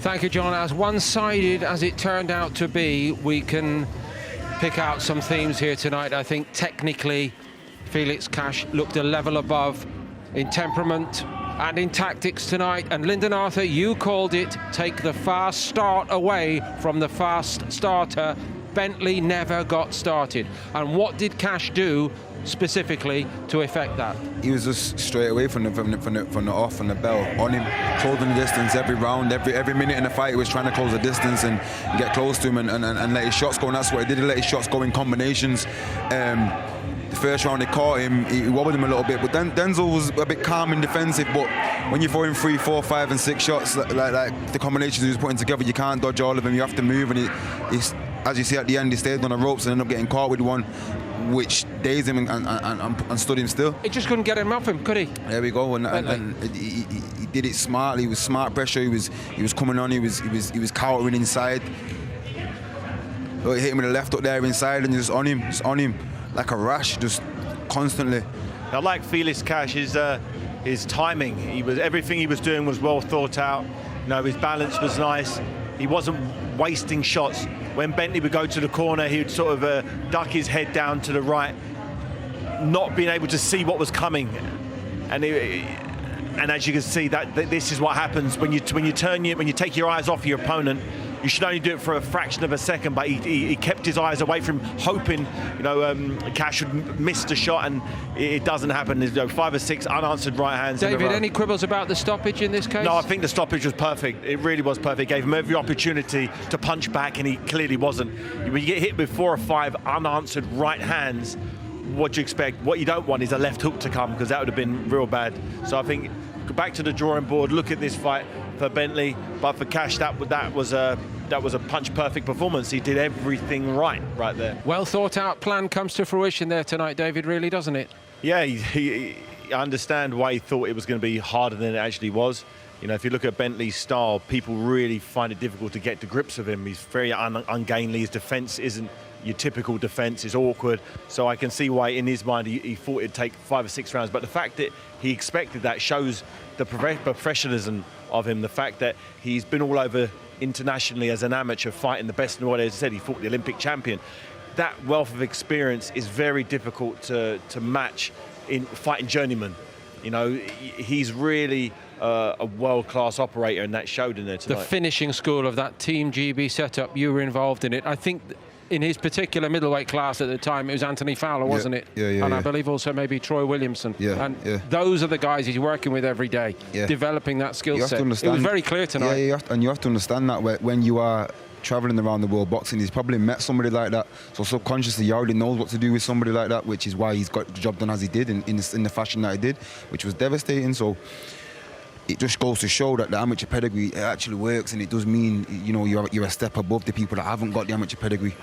Thank you, John. As one-sided as it turned out to be, we can pick out some themes here tonight. I think technically, Felix Cash looked a level above in temperament and in tactics tonight. And Lyndon Arthur, you called it, take the fast start away from the fast starter. Bentley never got started. And what did Cash do specifically to effect that? He was just straight away from the off and the bell on him, closing the distance every round, every minute in the fight. He was trying to close the distance and get close to him and let his shots go. And that's what he did. He let his shots go in combinations. The first round he caught him, he wobbled him a little bit, but then Denzel was a bit calm and defensive. But when you're throwing 3, 4, 5 and 6 shots, like the combinations he was putting together, you can't dodge all of them. You have to move, and he's, as you see at the end, he stayed on the ropes and ended up getting caught with one, which dazed him and stood him still. He just couldn't get him off him, could he? There we go. And he did it smartly. He was smart pressure. He was coming on. He was countering inside. He hit him with the left up there inside, and just on him like a rash, just constantly. I like Felix Cash. His timing. Everything he was doing was well thought out. You know, his balance was nice. He wasn't wasting shots. When Bentley would go to the corner, he would sort of duck his head down to the right, not being able to see what was coming. And as you can see, that this is what happens when you take your eyes off your opponent. You should only do it for a fraction of a second, but he kept his eyes away from him, hoping, Cash would miss the shot, and it doesn't happen. There's 5 or 6 unanswered right hands. David, any quibbles about the stoppage in this case? No, I think the stoppage was perfect. It really was perfect. It gave him every opportunity to punch back, and he clearly wasn't. When you get hit with 4 or 5 unanswered right hands, what do you expect? What you don't want is a left hook to come, because that would have been real bad. So I think go back to the drawing board, look at this fight for Bentley, but for Cash, that was a punch-perfect performance. He did everything right there. Well thought-out plan comes to fruition there tonight, David, really, doesn't it? Yeah, I understand why he thought it was going to be harder than it actually was. You know, if you look at Bentley's style, people really find it difficult to get to grips with him. He's very ungainly. His defence isn't your typical defence. It's awkward. So I can see why, in his mind, he thought it'd take 5 or 6 rounds. But the fact that he expected that shows the professionalism of him, the fact that he's been all over internationally as an amateur fighting the best in the world. As I said, he fought the Olympic champion. That wealth of experience is very difficult to match in fighting journeyman. You know, he's really a world-class operator, and that showed in there tonight. The finishing school of that Team GB setup, you were involved in it. I think in his particular middleweight class at the time, it was Anthony Fowler, wasn't it? Yeah. And I believe also maybe Troy Williamson. And those are the guys he's working with every day, developing that skill set. It was very clear tonight. Yeah, and you have to understand that when you are traveling around the world boxing, he's probably met somebody like that. So subconsciously, he already knows what to do with somebody like that, which is why he's got the job done as he did in the fashion that he did, which was devastating. So it just goes to show that the amateur pedigree, it actually works, and it does mean, you know, you're a step above the people that haven't got the amateur pedigree.